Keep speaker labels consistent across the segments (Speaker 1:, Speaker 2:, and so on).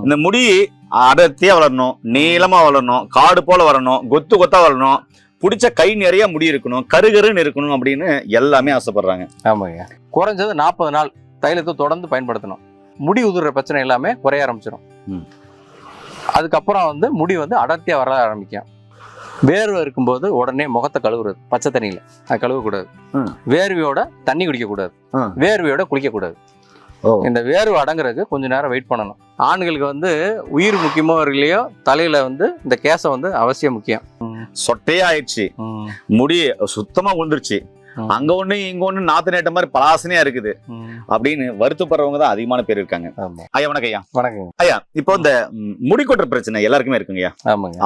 Speaker 1: இந்த முடி அடர்த்தியா வளரணும், நீளமா வளரணும், காடு போல வரணும், கொத்து கொத்தா வரணும், பிடிச்ச கை நிறைய முடி இருக்கணும், கருகருன்னு இருக்கணும் அப்படின்னு எல்லாமே ஆசைப்படுறாங்க.
Speaker 2: ஆமாங்க. குறைஞ்சது 40 நாள் தைலத்தை தொடர்ந்து பயன்படுத்தணும். முடி உதிர்ற பிரச்சனை எல்லாமே குறைய ஆரம்பிச்சிடும். அதுக்கப்புறம் வந்து முடி வந்து அடர்த்தியா வர ஆரம்பிக்கும். வேர்வை இருக்கும்போது உடனே முகத்தை கழுவுறது பச்சை தண்ணியில, அது கழுவக்கூடாது. வேர்வையோட தண்ணி குடிக்கக்கூடாது, வேர்வையோட குளிக்கக்கூடாது. இந்த வேர்வை அடங்குறதுக்கு கொஞ்சம் நேரம் வெயிட் பண்ணணும். ஆண்களுக்கு வந்து உயிர் முக்கியமோ இல்லையோ தலையில வந்து இந்த கேசம் வந்து அவசியம் முக்கியம்.
Speaker 1: சொட்டையா ஆயிடுச்சு, முடி சுத்தமா விழுந்துருச்சு, அங்க ஒண்ணு இங்க ஒண்ணு நாத்து நேட்ட மாதிரி பலாசனையா இருக்குது அப்படின்னு வருத்தப்படுறவங்க தான் அதிகமான பேர் இருக்காங்க. ஐயா வணக்கம். ஐயா
Speaker 2: வணக்கம்.
Speaker 1: ஐயா, இப்போ இந்த முடி கொட்டுற பிரச்சனை எல்லாருக்குமே இருக்குங்கய்யா.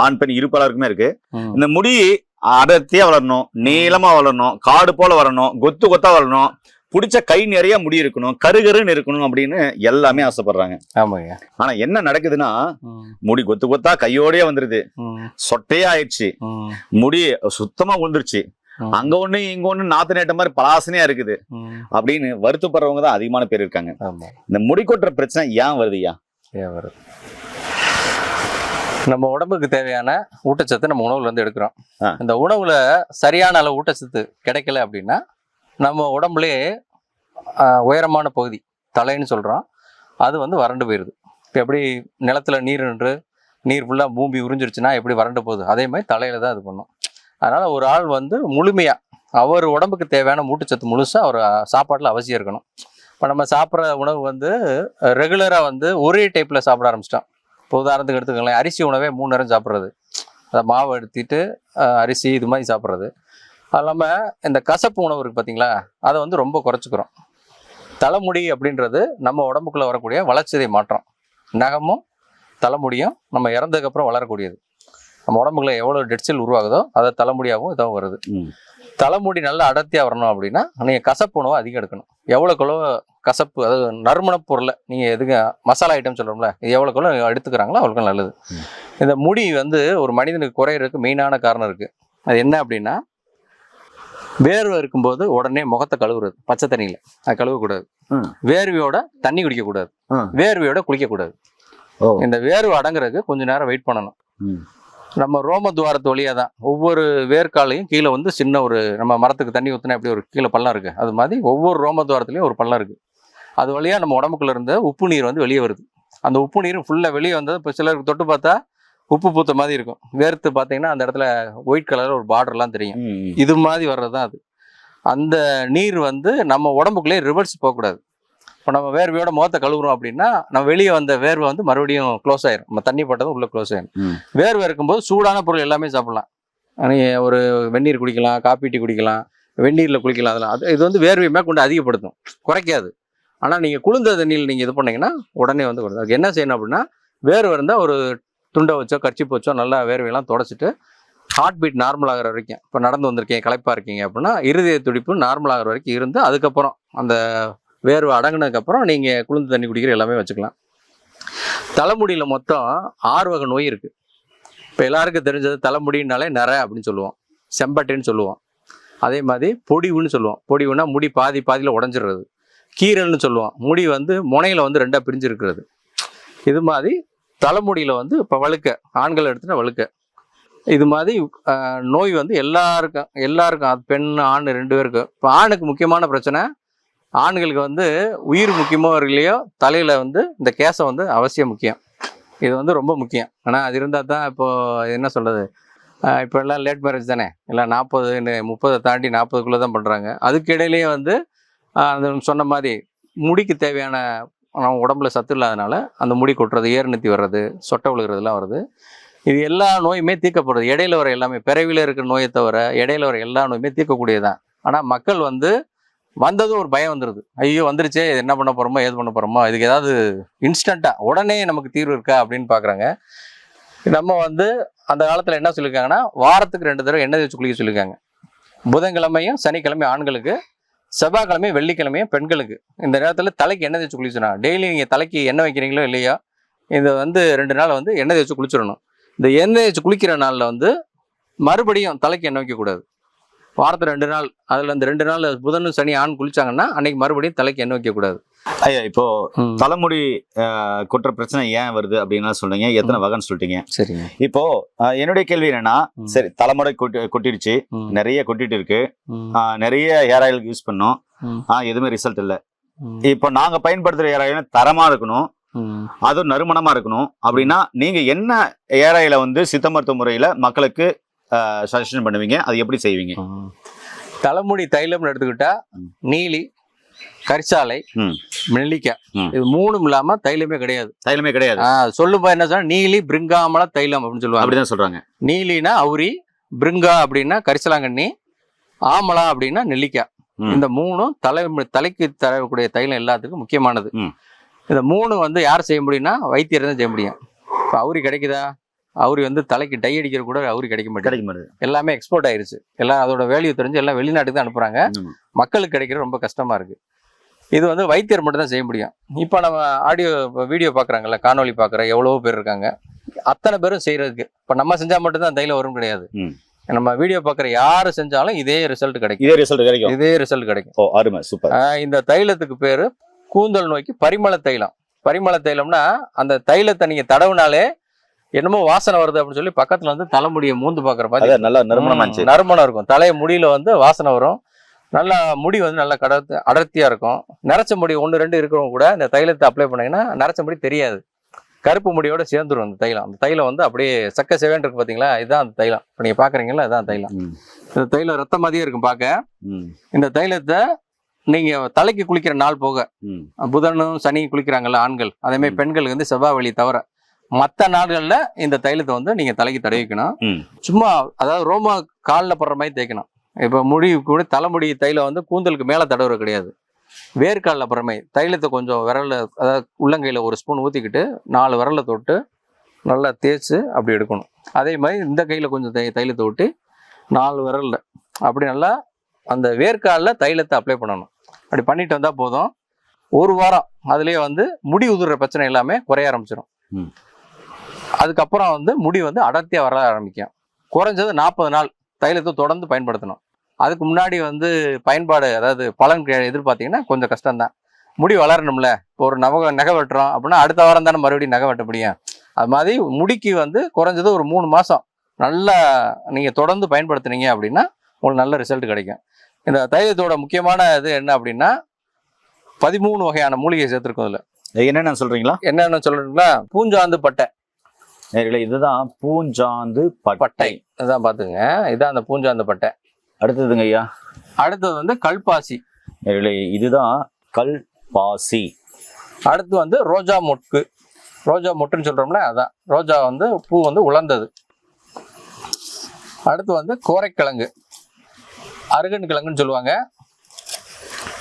Speaker 1: ஆண் பெண் இருப்பாளருக்குமே இருக்கு. இந்த முடி அடர்த்தியா வளரணும், நீளமா வளரணும், காடு போல வரணும், கொத்து கொத்தா வரணும், பிடிச்ச கை நிறைய முடி இருக்கணும், கருகருன்னு இருக்கணும் அப்படின்னு எல்லாமே ஆசைப்படுறாங்க. ஆனா என்ன நடக்குதுன்னா, முடி கொத்து கொத்தா கையோடய வந்துருது, சொட்டையா ஆயிடுச்சு, முடி சுத்தமா விழுந்துருச்சு, அங்க ஒண்ணு இங்க ஒண்ணு நாத்து நேட்ட மாதிரி பலாசனையா இருக்குது அப்படின்னு வருத்தப்படுறவங்க தான் அதிகமான பேர் இருக்காங்க. இந்த முடி கொட்டுற பிரச்சனை ஏன் வருதுயா?
Speaker 2: நம்ம உடம்புக்கு தேவையான ஊட்டச்சத்து நம்ம உணவுல இருந்து எடுக்கிறோம். இந்த உணவுல சரியான அளவு ஊட்டச்சத்து கிடைக்கல அப்படின்னா நம்ம உடம்புலயே உயரமான பகுதி தலைன்னு சொல்றோம், அது வந்து வறண்டு போயிருது. இப்போ எப்படி நிலத்துல நீர் ஃபுல்லா பூமி உறிஞ்சிருச்சுன்னா எப்படி வறண்டு போகுது, அதே மாதிரி தலையில தான் இது பண்ணும். அதனால ஒரு ஆள் வந்து முழுமையா அவர் உடம்புக்கு தேவையான ஊட்டச்சத்து முழுசா அவர் சாப்பாட்டுல அவசியம் இருக்கணும். இப்போ நம்ம சாப்பிட்ற உணவு வந்து ரெகுலரா வந்து ஒரே டைப்ல சாப்பிட ஆரம்பிச்சிட்டோம். இப்போ உதாரணத்துக்கு எடுத்துக்கங்களேன், அரிசி உணவே 3 நேரம் சாப்பிட்றது, அதை மாவு எடுத்துட்டு அரிசி இது மாதிரி சாப்பிட்றது. அது இல்லாமல் இந்த கசப்பு உணவு இருக்குது பார்த்தீங்களா, அதை வந்து ரொம்ப குறைச்சிக்கிறோம். தலைமுடி அப்படின்றது நம்ம உடம்புக்குள்ளே வரக்கூடிய வளர்ச்சிதை மாற்றம். நகமும் தலைமுடியும் நம்ம இறந்ததுக்கப்புறம் வளரக்கூடியது. நம்ம உடம்புக்குள்ள எவ்வளோ டெட் செல் உருவாகுதோ அதை தலைமுடியாகவும் இதாகவும் வருது. தலைமுடி நல்லா அடர்த்தியாக வரணும் அப்படின்னா நீங்கள் கசப்பு உணவை அதிகம் எடுக்கணும். எவ்வளோக்குள்ளோ கசப்பு, அதாவது நறுமண பொருளை நீங்கள் எதுக்கு மசாலா ஐட்டம் சொல்கிறோம்ல, இது எவ்வளோக்குள்ளோ எடுத்துக்கிறாங்களோ அவ்வளோக்கும் நல்லது. இந்த முடி வந்து ஒரு மனிதனுக்கு குறையிறதுக்கு மெயினான காரணம் இருக்குது. அது என்ன அப்படின்னா, வேர்வை இருக்கும்போது உடனே முகத்தை கழுவுறது பச்சை தண்ணியில, அது கழுவக்கூடாது. வேர்வையோட தண்ணி குடிக்கக்கூடாது, வேர்வையோட குளிக்கக்கூடாது. இந்த வேர்வை அடங்குறதுக்கு கொஞ்சம் நேரம் வெயிட் பண்ணணும். நம்ம ரோம துவாரத்து வழியா தான் ஒவ்வொரு வேர்க்காலையும் கீழே வந்து சின்ன ஒரு, நம்ம மரத்துக்கு தண்ணி ஊற்றினா எப்படி ஒரு கீழே பள்ளம் இருக்கு, அது மாதிரி ஒவ்வொரு ரோம துவாரத்துலையும் ஒரு பள்ளம் இருக்கு. அது வழியா நம்ம உடம்புக்குள்ள இருந்த உப்பு நீர் வந்து வெளியே வருது. அந்த உப்பு நீர் ஃபுல்லா வெளியே வந்தது இப்போ சிலருக்கு தொட்டு பார்த்தா உப்பு பூத்த மாதிரி இருக்கும். வேர்த்து பார்த்தீங்கன்னா அந்த இடத்துல ஒயிட் கலர்ல ஒரு பார்டர்லாம் தெரியும். இது மாதிரி வர்றதுதான் அது. அந்த நீர் வந்து நம்ம உடம்புக்குள்ளே ரிவர்ஸ் போகக்கூடாது. இப்போ நம்ம வேர்வையோட முகத்தை கழுவுறோம் அப்படின்னா நம்ம வெளியே வந்த வேர்வை வந்து மறுபடியும் க்ளோஸ் ஆயிரும். நம்ம தண்ணி போட்டதும் உள்ள க்ளோஸ் ஆயிரும். வேர்வை இருக்கும்போது சூடான பொருள் எல்லாமே சாப்பிடலாம். நீங்கள் ஒரு வெந்நீர் குடிக்கலாம், காப்பி டீ குடிக்கலாம், வெந்நீரில் குளிக்கலாம். அதெல்லாம் இது வந்து வேர்வையுமே கொண்டு அதிகப்படுத்தும், குறைக்காது. ஆனால் நீங்கள் குளிர்ந்த தண்ணியில் நீங்கள் இது பண்ணீங்கன்னா உடனே வந்து வருது. அதுக்கு என்ன செய்யணும் அப்படின்னா, வேர்வை இருந்தால் ஒரு துண்டை வச்சோ கர்ச்சிப் வச்சோ நல்லா வேர்வையெல்லாம் தொடச்சிட்டு ஹார்ட் பீட் நார்மல் ஆகிற வரைக்கும், இப்போ நடந்து வந்திருக்கீங்க களைப்பாக இருக்கீங்க அப்படின்னா இருதய துடிப்பு நார்மல் ஆகிற வரைக்கும் இருந்து அதுக்கப்புறம் அந்த வேர்வை அடங்கினதுக்கப்புறம் நீங்கள் குளிர்ந்த தண்ணி குடிக்கிற எல்லாமே வச்சுக்கலாம். தலைமுடியில் மொத்தம் 6 வகை நோய் இருக்குது. இப்போ எல்லாருக்கும் தெரிஞ்சது தலைமுடினாலே நரை அப்படின்னு சொல்லுவோம், செம்பட்டைன்னு சொல்லுவோம். அதே மாதிரி பொடிவுன்னு சொல்லுவோம். பொடிவுனா முடி பாதியில் உடஞ்சிடுறது. கீரல்னு சொல்லுவோம், முடி வந்து முனையில் வந்து 2ஆக பிரிஞ்சிருக்கிறது. இது மாதிரி தலைமுடியில் வந்து இப்போ வழுக்க, ஆண்கள் எடுத்துனா வழுக்க, இது மாதிரி நோய் வந்து எல்லாருக்கும் அது பெண் ஆண் 2 பேருக்கு. இப்போ ஆணுக்கு முக்கியமான பிரச்சனை, ஆண்களுக்கு வந்து உயிர் முக்கியமோ இல்லையோ தலையில வந்து இந்த கேசம் வந்து அவசியம் முக்கியம். இது வந்து ரொம்ப முக்கியம். ஆனால் அது இருந்தால் தான் இப்போ என்ன சொல்றது, இப்போ எல்லாம் லேட் மேரேஜ் தானே, எல்லாம் 40 தாண்டி 40க்குள்ளே தான் பண்ணுறாங்க. அதுக்கு இடையிலேயே வந்து அந்த சொன்ன மாதிரி முடிக்கு தேவையான உடம்புல சத்து இல்லாதனால அந்த முடி கொட்டுறது, ஏர்நெத்தி வர்றது, சொட்டை விழுகிறதுலாம் வருது. இது எல்லா நோயுமே தீர்க்கப்படுறது. இடையில வர எல்லாமே, பிறவியில் இருக்கிற நோயை தவிர இடையில வர எல்லா நோயுமே தீர்க்கக்கூடியதான். ஆனால் மக்கள் வந்து வந்ததும் ஒரு பயம் வந்துடுது. ஐயோ வந்துருச்சே, இது என்ன பண்ண போகிறோமோ ஏது பண்ண போகிறோமோ, இதுக்கு ஏதாவது இன்ஸ்டண்ட்டாக உடனே நமக்கு தீர்வு இருக்கா அப்படின்னு பார்க்குறாங்க. நம்ம வந்து அந்த காலத்தில் என்ன சொல்லியிருக்காங்கன்னா, வாரத்துக்கு 2 தடவை எண்ணெய் தேய்ச்சி குளிக்க சொல்லியிருக்காங்க. புதன்கிழமையும் சனிக்கிழமையும் ஆண்களுக்கு, செவ்வாய்க்கிழமையும் வெள்ளிக்கிழமையும் பெண்களுக்கு. இந்த நேரத்தில் தலைக்கு எண்ணெய் தேய்ச்சி குளிச்சுனா, டெய்லி நீங்கள் தலைக்கு எண்ணெய் வைக்கிறீங்களோ இல்லையா, இதை வந்து 2 நாள் வந்து எண்ணெய் தேய்ச்சி குளிச்சிடணும். இந்த எண்ணெய் தேய்ச்சி குளிக்கிற நாளில் வந்து மறுபடியும் தலைக்கு எண்ணெய் வைக்கக்கூடாது. வாரத்தில் 2 நாள், அதில் இந்த 2 நாள் புதனும் சனி ஆண் குளிச்சாங்கன்னா அன்னைக்கு மறுபடியும் தலைக்கு எண்ணெய் வைக்கக்கூடாது.
Speaker 1: ஐயா இப்போ தலைமுடி கொட்டுற பிரச்சனை ஏன் வருது அப்படின்னு சொல்றீங்க, எத்தனை வகைன்னு சொல்லிட்டீங்க.
Speaker 2: சரிங்க.
Speaker 1: இப்போ என்னுடைய கேள்வி என்னன்னா, சரி தலைமுடி கொட்டிடுச்சு, நிறைய கொட்டிட்டு இருக்கு, நிறைய ஹேர் ஆயில் யூஸ் பண்ணோம், எதுவுமே ரிசல்ட் இல்ல. இப்போ நாங்க பயன்படுத்துற ஹேர் ஆயில் தரமா இருக்கணும், அதுவும் நறுமணமா இருக்கணும் அப்படின்னா நீங்க என்ன ஹேர் ஆயிலை வந்து சித்த மருத்துவ முறையில மக்களுக்கு சஜஷன் பண்ணுவீங்க, அது எப்படி செய்வீங்க?
Speaker 2: தலைமுடி தைலம்னு எடுத்துக்கிட்டா நீலி, கரிசாலை, நெல்லிக்காய், இது மூணும் இல்லாம தைலமே கிடையாது.
Speaker 1: தைலமே கிடையாது.
Speaker 2: சொல்லுப்பா என்ன சொன்னா, நீலி பிருங்காமல தைலம் அப்படின்னு சொல்லுவாங்க.
Speaker 1: அப்படிதான் சொல்றாங்க.
Speaker 2: நீலினா அவுரி, பிருங்கா அப்படின்னா கரிசலாங்கண்ணி, ஆமலா அப்படின்னா நெல்லிக்காய். இந்த மூணும் தலைக்கு தரக்கூடிய தைலம் எல்லாத்துக்கும் முக்கியமானது. இந்த மூணு வந்து யார் செய்ய முடியும்னா வைத்தியர் தான் செய்ய முடியும். இப்போ அவுரி கிடைக்குதா? அவுரி வந்து தலைக்கு டை அடிக்கிற கூட அவுரி கிடைக்க மாட்டேங்குது. எல்லாமே எக்ஸ்போர்ட் ஆயிருச்சு. எல்லாம் அதோட வேல்யூ தெரிஞ்சு எல்லாம் வெளிநாட்டுக்கு தான் அனுப்புறாங்க. மக்களுக்கு கிடைக்கிறது ரொம்ப கஷ்டமா இருக்கு. இது வந்து வைத்தியர் மட்டும் தான் செய்ய முடியும். இப்போ நம்ம வீடியோ பார்க்குறாங்கல்ல, காணொலி பார்க்குற எவ்வளவோ பேர் இருக்காங்க. அத்தனை பேரும் செய்யறதுக்கு இப்போ நம்ம செஞ்சா மட்டும்தான் தைலம் வரும் கிடையாது. நம்ம வீடியோ பார்க்குற யாரு செஞ்சாலும் இதே ரிசல்ட் கிடைக்கும். இதே ரிசல்ட் கிடைக்கும்.
Speaker 1: ஓ அருமை, சூப்பர்.
Speaker 2: இந்த தைலத்துக்கு பேரு கூந்தல் நோய்க்கு பரிமள தைலம். பரிமள தைலம்னா அந்த தைலத்தை நீங்க தடவுனாலே என்னமோ வாசனை வருது அப்படின்னு சொல்லி பக்கத்துல வந்து தலைமுடியை மூந்து பாக்குற மாதிரி
Speaker 1: நல்லா
Speaker 2: நறுமணம் இருக்கும். தலைய முடியில வந்து வாசனை வரும். நல்லா முடி வந்து நல்லா அடர்த்தியா இருக்கும். நரைச்ச முடி 1-2 இருக்கிறவங்க கூட இந்த தைலத்தை அப்ளை பண்ணீங்கன்னா நரைச்ச முடி தெரியாது. கருப்பு முடியோட சேர்ந்துரும் அந்த தைலம். அந்த தைலம் வந்து அப்படியே சக்க செவேன் இருக்கு பாத்தீங்களா, இதுதான் அந்த தைலம். இப்ப நீங்க பாக்குறீங்களா, இதுதான் தைலம். இந்த தைலம் ரத்த மாதிரியே இருக்கும் பார்க்க. இந்த தைலத்தை நீங்க தலைக்கு குளிக்கிற நாள் போக, புதனும் சனி குளிக்கிறாங்கல்ல ஆண்கள், அதே மாதிரி பெண்களுக்கு வந்து செவ்வாய் வெள்ளி தவிர மற்ற நாடுகள்ல இந்த தைலத்தை வந்து நீங்க தலைக்கு தடவிக்கணும். சும்மா அதாவது ரோம காலில் படுற மாதிரி தேய்க்கணும். இப்ப முடி கூட தலைமுடி தைலம் வந்து கூந்தலுக்கு மேல தடவுற கிடையாது, வேர்க்காலில் படுற மாதிரி தைலத்தை கொஞ்சம் விரல்ல, அதாவது உள்ளங்கையில 1 ஸ்பூன் ஊத்திக்கிட்டு 4 விரல்ல தொட்டு நல்லா தேய்ச்சி அப்படி எடுக்கணும். அதே மாதிரி இந்த கையில கொஞ்சம் தைலத்தை விட்டு 4 விரல்ல அப்படி நல்லா அந்த வேர்க்காலில் தைலத்தை அப்ளை பண்ணணும். அப்படி பண்ணிட்டு வந்தா போதும். 1 வாரம் அதுலயே வந்து முடி உதிர்ற பிரச்சனை எல்லாமே குறைய ஆரம்பிச்சிடும். அதுக்கப்புறம் வந்து முடி வந்து அடர்த்தியா வர ஆரம்பிக்கும். குறைஞ்சது 40 நாள் தைலத்தை தொடர்ந்து பயன்படுத்தணும். அதுக்கு முன்னாடி வந்து பயன்பாடு, அதாவது பலன் எதிர்பார்த்தீங்கன்னா கொஞ்சம் கஷ்டம்தான். முடி வளரணும்ல. இப்போ ஒரு நகை வெட்டுறோம் அப்படின்னா அடுத்த வாரம் தானே மறுபடியும் நகை வெட்ட முடியும். அது மாதிரி முடிக்கு வந்து குறைஞ்சது ஒரு 3 மாசம் நல்லா நீங்க தொடர்ந்து பயன்படுத்துனீங்க அப்படின்னா உங்களுக்கு நல்ல ரிசல்ட் கிடைக்கும். இந்த தைலத்தோட முக்கியமான இது என்ன அப்படின்னா 13 வகையான மூலிகை சேர்த்துருக்கோம். இதுல
Speaker 1: என்னென்ன சொல்றீங்களா?
Speaker 2: என்னென்ன சொல்றீங்களா? பூஞ்சாந்து பட்டை.
Speaker 1: இதுதான் பூஞ்சாந்து பட்டை.
Speaker 2: இதான் பாத்துங்க, இதான் அந்த பூஞ்சாந்து பட்டை.
Speaker 1: அடுத்ததுங்க ஐயா?
Speaker 2: அடுத்தது வந்து கல்பாசி.
Speaker 1: இதுதான் கல்பாசி.
Speaker 2: அடுத்து வந்து ரோஜா மொட்டு. ரோஜா மொட்டுன்னு சொல்றோம்ல, அதான் ரோஜா வந்து பூ வந்து உலர்ந்தது. அடுத்து வந்து கோரைக்கிழங்கு, அருகன் கிழங்குன்னு சொல்லுவாங்க.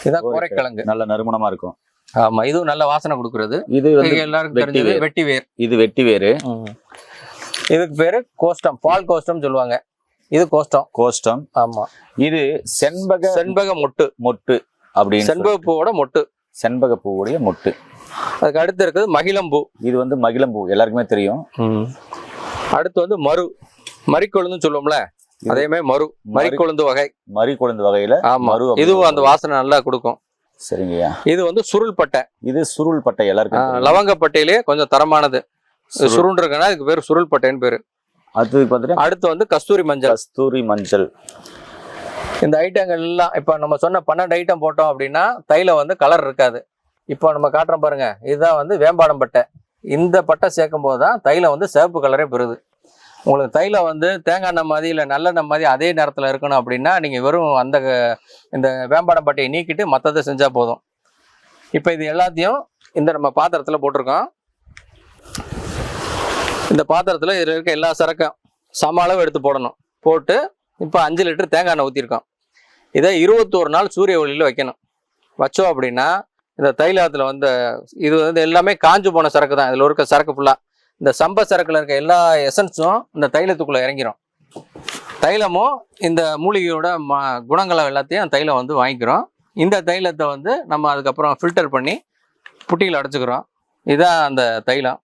Speaker 2: இதான் கோரைக்கிழங்கு.
Speaker 1: நல்ல நறுமணமா இருக்கும்.
Speaker 2: ஆமா, இதுவும் நல்ல வாசனை கொடுக்கறது. இது எல்லாருக்கும் தெரிஞ்சது வெட்டி வேர்.
Speaker 1: இது வெட்டி வேறு.
Speaker 2: இதுக்கு பேரு கோஷ்டம், பால் கோஷ்டம் சொல்லுவாங்க. இது கோஷ்டம். ஆமா. இது செண்பக மொட்டு அப்படின்னு, செண்பக பூவோட மொட்டு. செண்பக பூவுடைய மொட்டு. அதுக்கு அடுத்து இருக்குது மகிழம்பூ. இது வந்து மகிழம்பூ எல்லாருக்குமே தெரியும். அடுத்து வந்து மறிக்கொழுந்துன்னு சொல்லுவோம்ல, அதே மாதிரி மறிக்கொழுந்து வகையில. ஆமா, இதுவும் அந்த வாசனை நல்லா கொடுக்கும். சரிங்கய்யா. இது வந்து சுருள் பட்டை. இது சுருள் பட்டை எல்லாருக்கும். லவங்கப்பட்டையிலே கொஞ்சம் தரமானது. சுருள் இருக்குன்னா இதுக்கு பேர் சுருள் பட்டைன்னு பேரு. அடுத்து வந்து கஸ்தூரி மஞ்சள். இந்த ஐட்டங்கள் எல்லாம் இப்ப நம்ம சொன்ன 12 ஐட்டம் போட்டோம் அப்படின்னா தைலம் வந்து கலர் இருக்காது. இப்போ நம்ம காட்டுறோம் பாருங்க, இதுதான் வந்து வேம்பாடம் பட்டை. இந்த பட்டை சேர்க்கும் போது தான் தைலம் வந்து சிவப்பு கலரே பெறுது. உங்களுக்கு தைலம் வந்து தேங்காய் எண்ணெய் மாதிரி இல்லை நல்லெண்ணெய் மாதிரி அதே நேரத்தில் இருக்கணும் அப்படின்னா நீங்கள் வெறும் இந்த வேம்பாடம் பட்டையை நீக்கிட்டு மற்றதை செஞ்சால் போதும். இப்போ இது எல்லாத்தையும் இந்த நம்ம பாத்திரத்தில் போட்டிருக்கோம். இந்த பாத்திரத்தில் இதில் இருக்க எல்லா சரக்கும் சம அளவு எடுத்து போடணும். போட்டு இப்போ 5 லிட்டர் தேங்காய் எண்ணெய் ஊற்றிருக்கோம். இதை 21 நாள் சூரிய ஒளியில் வைக்கணும். வச்சோம் அப்படின்னா இந்த தைலத்தில் வந்து இது வந்து எல்லாமே காஞ்சு போன சரக்கு தான். இதில் இருக்க சரக்கு ஃபுல்லாக இந்த சம்ப சரக்குல இருக்க எல்லா எசன்ஸும் இந்த தைலத்துக்குள்ள இறங்கிரும். தைலமும் இந்த மூலிகையோட குணங்களை எல்லாத்தையும் தைலம் வந்து வாங்கிக்கிறோம். இந்த தைலத்தை வந்து நம்ம அதுக்கப்புறம் ஃபில்டர் பண்ணி புட்டியில் அடைச்சிக்கிறோம். இதுதான் அந்த தைலம்.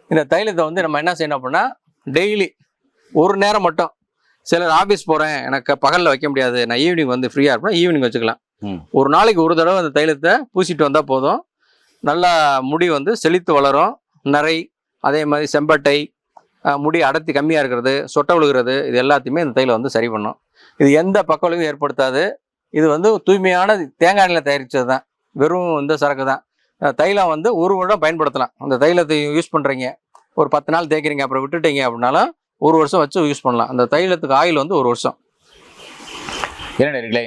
Speaker 2: இந்த தைலத்தை வந்து நம்ம என்ன செய்யணும் அப்படின்னா டெய்லி ஒரு நேரம் மட்டும், சிலர் ஆஃபீஸ் போகிறேன் எனக்கு பகலில் வைக்க முடியாது, நான் ஈவினிங் வந்து ஃப்ரீயாக இருப்பேன், ஈவினிங் வச்சுக்கலாம். ஒரு நாளைக்கு ஒரு தடவை அந்த தைலத்தை பூசிட்டு வந்தால் போதும். நல்லா முடி வந்து செழித்து வளரும். நரை, அதே மாதிரி செம்பட்டை, முடி அடர்த்தி கம்மியாக இருக்கிறது, சொட்டை விழுகிறது, இது எல்லாத்தையுமே இந்த தைலம் வந்து சரி பண்ணும். இது எந்த பக்கவிளைவும் ஏற்படுத்தாது. இது வந்து தூய்மையான தேங்காய் எண்ணெயில் தயாரித்தது தான். வெறும் இந்த சரக்கு தான். தைலம் வந்து 1 வருடம் பயன்படுத்தலாம். அந்த தைலத்தை யூஸ் பண்ணுறீங்க, ஒரு 10 நாள் தேய்க்கிறீங்க, அப்புறம் விட்டுட்டீங்க அப்படின்னாலும் 1 வருஷம் வச்சு யூஸ் பண்ணலாம். அந்த தைலத்துக்கு ஆயில் வந்து 1 வருஷம்.
Speaker 1: என்ன நேயர்களே,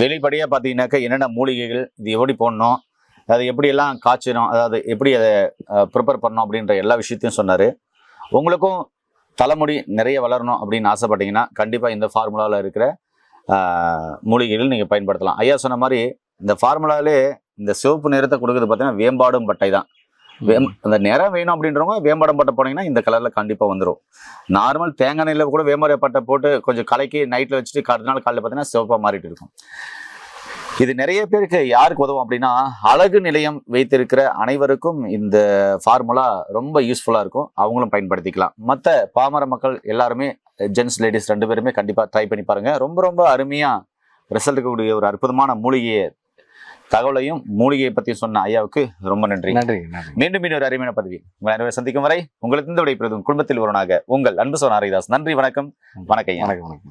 Speaker 1: வெளிப்படையாக பார்த்தீங்கன்னாக்கா என்னென்ன மூலிகைகள், இது எப்படி போடணும், அது எப்படியெல்லாம் காய்ச்சணும், அதாவது எப்படி அதை ப்ரிப்பேர் பண்ணணும் அப்படின்ற எல்லா விஷயத்தையும் சொன்னார். உங்களுக்கும் தலைமுடி நிறைய வளரணும் அப்படின்னு ஆசைப்பட்டீங்கன்னா கண்டிப்பாக இந்த ஃபார்முலாவில் இருக்கிற மூலிகைகள் நீங்கள் பயன்படுத்தலாம். ஐயா சொன்ன மாதிரி இந்த ஃபார்முலாவிலே இந்த சிவப்பு நிறத்தை கொடுக்குறது பார்த்தீங்கன்னா வேம்பாடும் பட்டை தான். அந்த நிறம் வேணும் அப்படின்றவங்க வேம்பாடம் பட்டை போனீங்கன்னா இந்த கலரில் கண்டிப்பாக வந்துடும். நார்மல் தேங்காய் எண்ணெயில் கூட வேம்பாட பட்டை போட்டு கொஞ்சம் கலக்கி நைட்டில் வச்சுட்டு அடுத்த நாள் காலையில் பார்த்தீங்கன்னா சிவப்பாக மாறிட்டு இருக்கும். இது நிறைய பேருக்கு யாருக்கு உதவும் அப்படின்னா, அழகு நிலையம் வைத்திருக்கிற அனைவருக்கும் இந்த ஃபார்முலா ரொம்ப யூஸ்ஃபுல்லாக இருக்கும். அவங்களும் பயன்படுத்திக்கலாம். மற்ற பாமர மக்கள் எல்லாருமே, ஜென்ஸ் லேடிஸ் 2 பேருமே கண்டிப்பாக ட்ரை பண்ணி பாருங்கள். ரொம்ப ரொம்ப அருமையாக ரிசல்ட் இருக்கக்கூடிய ஒரு அற்புதமான மூலிகையை தகவலையும் மூலிகையை பற்றி சொன்ன ஐயாவுக்கு ரொம்ப நன்றி.
Speaker 2: நன்றி.
Speaker 1: மீண்டும் ஒரு அருமையான பதவி உங்கள் அனைவரை சந்திக்கும் வரை உங்களுக்கு இந்த விடைபெறும் குடும்பத்தில் ஒருவனாக உங்கள் அன்பு சோன் ஹரிதாஸ். நன்றி, வணக்கம். வணக்கம்.